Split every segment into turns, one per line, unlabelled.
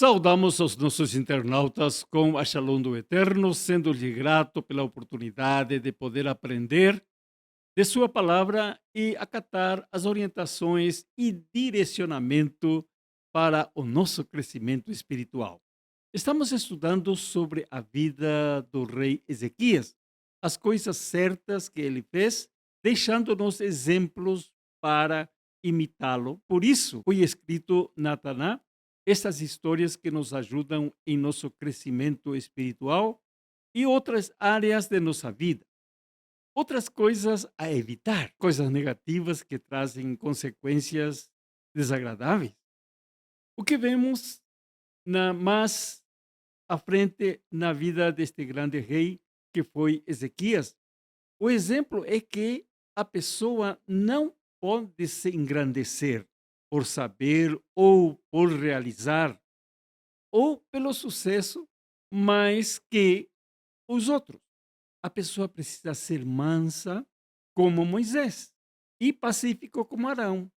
Saudamos aos nossos internautas com a Shalom do Eterno, sendo-lhe grato pela oportunidade de poder aprender de Sua palavra e acatar as orientações e direcionamento para o nosso crescimento espiritual. Estamos estudando sobre a vida do rei Ezequias, as coisas certas que ele fez, deixando-nos exemplos para imitá-lo. Por isso, foi escrito na Taná estas histórias que nos ajudam em nosso crescimento espiritual e outras áreas de nossa vida. Outras coisas a evitar, coisas negativas que trazem consequências desagradáveis. O que vemos mais à frente na vida deste grande rei que foi Ezequias, o exemplo é que a pessoa não pode se engrandecer por saber ou por realizar ou pelo sucesso mais que os outros. A pessoa precisa ser mansa como Moisés e pacífico como Arão.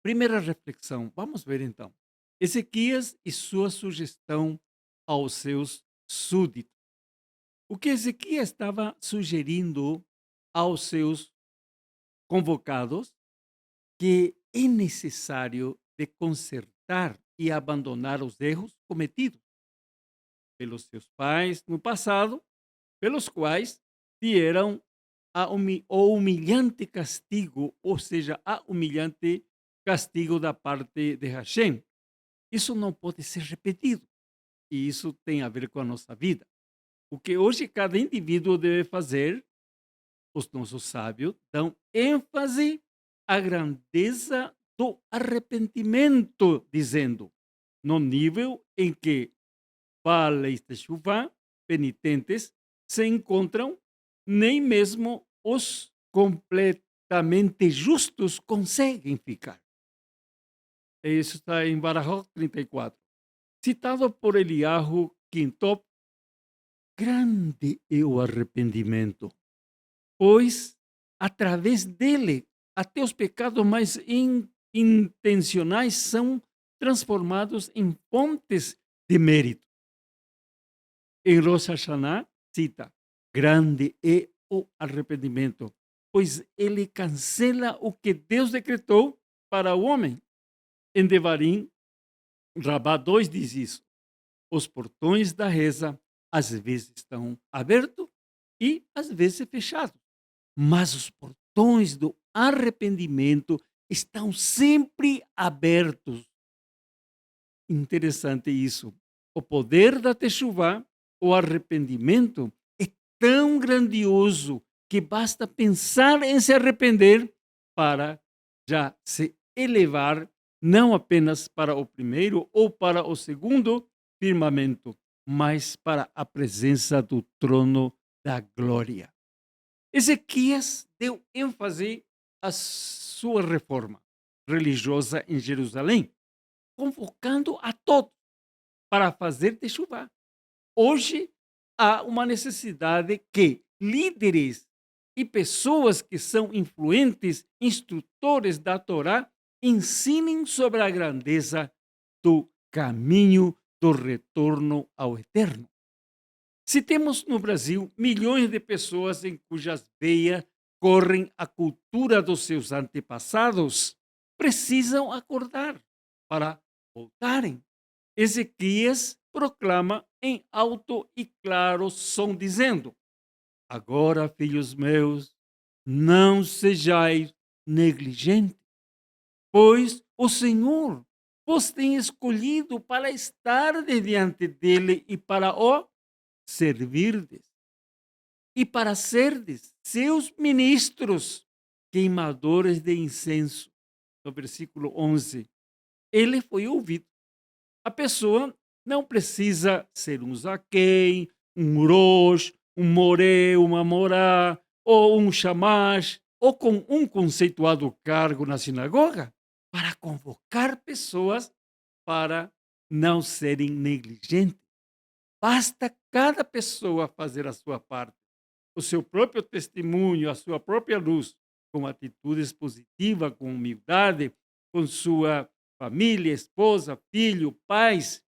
Primeira reflexão, vamos ver então. Ezequias e sua sugestão aos seus súditos. O que Ezequias estava sugerindo aos seus convocados que é necessário de consertar e abandonar os erros cometidos pelos seus pais no passado, pelos quais vieram o humilhante castigo, ou seja, a humilhante castigo da parte de Hashem. Isso não pode ser repetido. E isso tem a ver com a nossa vida. O que hoje cada indivíduo deve fazer, os nossos sábios dão ênfase à grandeza do arrependimento, dizendo, no nível em que Baalei Teshuvah, penitentes, se encontram, nem mesmo os completamente justos conseguem ficar. Isso está em Barahot 34. Citado por Eliyahu Quintop, grande é o arrependimento, pois, através dele, até os pecados mais intencionais são transformados em fontes de mérito. Em Rosh Hashanah, cita, grande é o arrependimento, pois ele cancela o que Deus decretou para o homem. Em Devarim, Rabá 2 diz isso. Os portões da reza às vezes estão abertos e às vezes fechados, mas os portões do arrependimento estão sempre abertos. Interessante isso. O poder da Teshuvah, o arrependimento, é tão grandioso que basta pensar em se arrepender para já se elevar não apenas para o primeiro ou para o segundo firmamento, mas para a presença do trono da glória. Ezequias deu ênfase à sua reforma religiosa em Jerusalém, convocando a todos para fazer Teshuvah. Hoje há uma necessidade que líderes e pessoas que são influentes, instrutores da Torá, ensinem sobre a grandeza do caminho do retorno ao eterno. Se temos no Brasil milhões de pessoas em cujas veias correm a cultura dos seus antepassados, precisam acordar para voltarem. Ezequias proclama em alto e claro som, dizendo: agora, filhos meus, não sejais negligentes, pois o Senhor vos tem escolhido para estar diante dele e para o servirdes, e para serdes seus ministros, queimadores de incenso. No versículo 11, ele foi ouvido. A pessoa não precisa ser um Zaquém, um Rosh, um Moré, uma Morá, ou um Shamash, ou com um conceituado cargo na sinagoga, para convocar pessoas para não serem negligentes. Basta cada pessoa fazer a sua parte, o seu próprio testemunho, a sua própria luz, com atitudes positivas, com humildade, com sua família, esposa, filho, pais,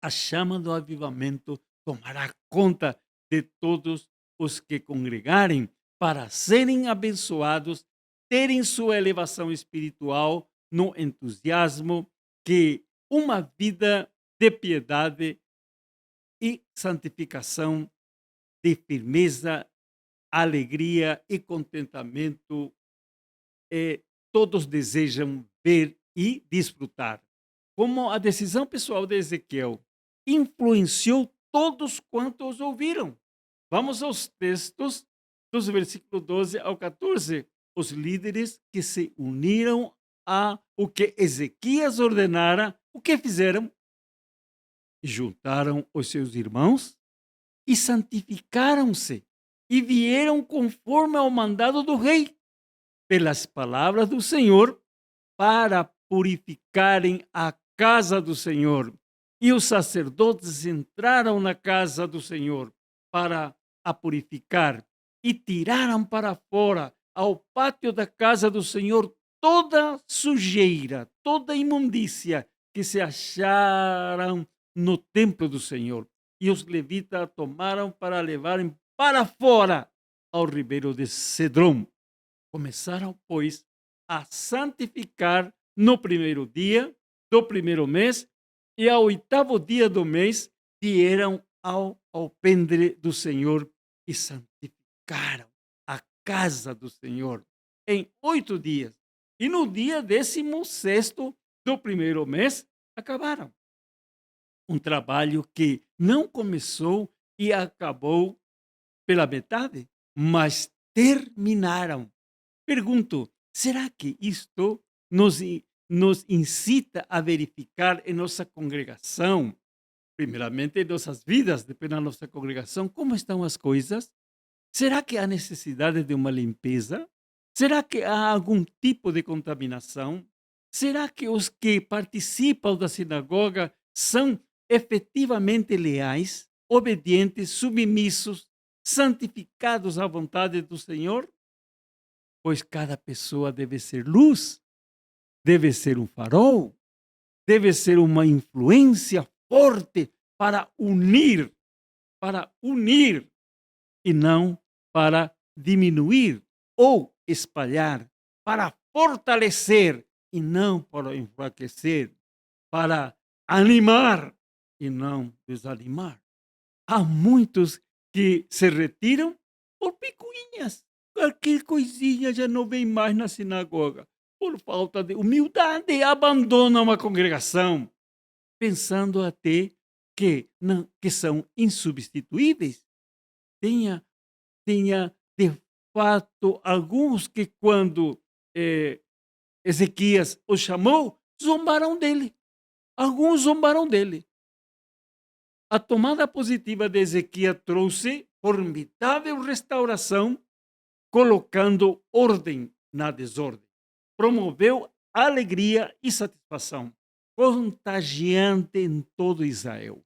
a chama do avivamento tomará conta de todos os que congregarem para serem abençoados, terem sua elevação espiritual no entusiasmo que uma vida de piedade e santificação, de firmeza, alegria e contentamento todos desejam ver e desfrutar. Como a decisão pessoal de Ezequiel influenciou todos quantos ouviram. Vamos aos textos dos versículos 12 ao 14. Os líderes que se uniram a o que Ezequias ordenara, o que fizeram? Juntaram os seus irmãos e santificaram-se e vieram conforme ao mandado do rei, pelas palavras do Senhor, para purificarem a casa do Senhor. E os sacerdotes entraram na casa do Senhor para a purificar e tiraram para fora, ao pátio da casa do Senhor, toda sujeira, toda imundícia que se acharam no templo do Senhor. E os levitas a tomaram para levarem para fora ao ribeiro de Cedrom. Começaram, pois, a santificar no primeiro dia do primeiro mês, e ao oitavo dia do mês vieram ao alpendre do Senhor e santificaram a casa do Senhor em 8 dias. E no dia 16º do primeiro mês acabaram. Um trabalho que não começou e acabou pela metade, mas terminaram. Pergunto, será que isto nos incita a verificar em nossa congregação, primeiramente em nossas vidas, depois na nossa congregação, como estão as coisas? Será que há necessidade de uma limpeza? Será que há algum tipo de contaminação? Será que os que participam da sinagoga são efetivamente leais, obedientes, submissos, santificados à vontade do Senhor? Pois cada pessoa deve ser luz, deve ser um farol, deve ser uma influência forte para unir e não para diminuir ou espalhar, para fortalecer e não para enfraquecer, para animar e não desanimar. Há muitos que se retiram por picuinhas. Qualquer coisinha já não vem mais na sinagoga. Por falta de humildade, abandonam a congregação, pensando até que são insubstituíveis. Tinha de fato alguns que, quando Ezequias os chamou, zombaram dele. Alguns zombaram dele. A tomada positiva de Ezequias trouxe formidável restauração, colocando ordem na desordem. Promoveu alegria e satisfação, contagiante em todo Israel.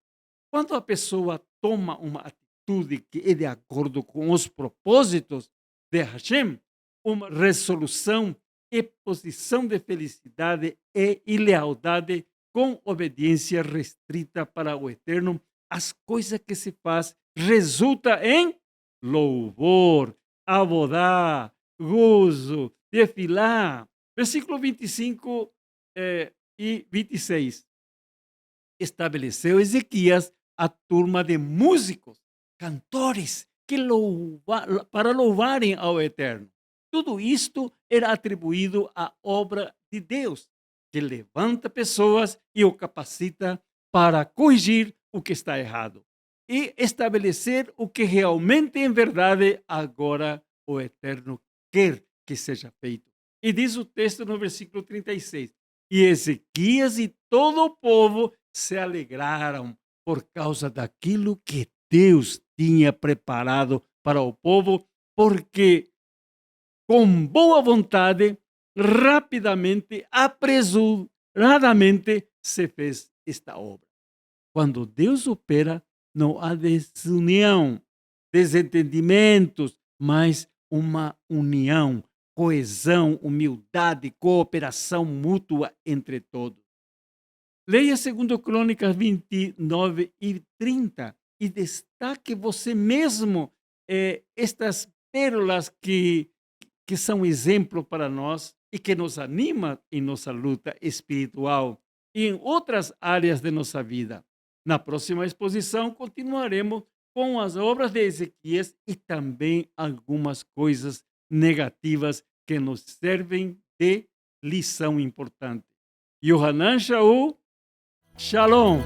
Quando a pessoa toma uma atitude que é de acordo com os propósitos de Hashem, uma resolução e posição de felicidade e lealdade com obediência restrita para o Eterno, as coisas que se faz resulta em louvor, abodá, gozo, tefilá. Versículo 25 e 26. Estabeleceu Ezequias a turma de músicos, cantores, para louvarem ao Eterno. Tudo isto era atribuído à obra de Deus, que levanta pessoas e o capacita para corrigir o que está errado e estabelecer o que realmente, em verdade, agora o Eterno quer que seja feito. E diz o texto no versículo 36, e Ezequias e todo o povo se alegraram por causa daquilo que Deus tinha preparado para o povo, porque com boa vontade, rapidamente, apressuradamente se fez esta obra. Quando Deus opera, não há desunião, desentendimentos, mas uma união, coesão, humildade, cooperação mútua entre todos. Leia 2 Crônicas 29 e 30 e destaque você mesmo estas pérolas que são exemplo para nós e que nos anima em nossa luta espiritual e em outras áreas de nossa vida. Na próxima exposição, continuaremos com as obras de Ezequias e também algumas coisas negativas que nos servem de lição importante. Yohanan Shaul, Shalom.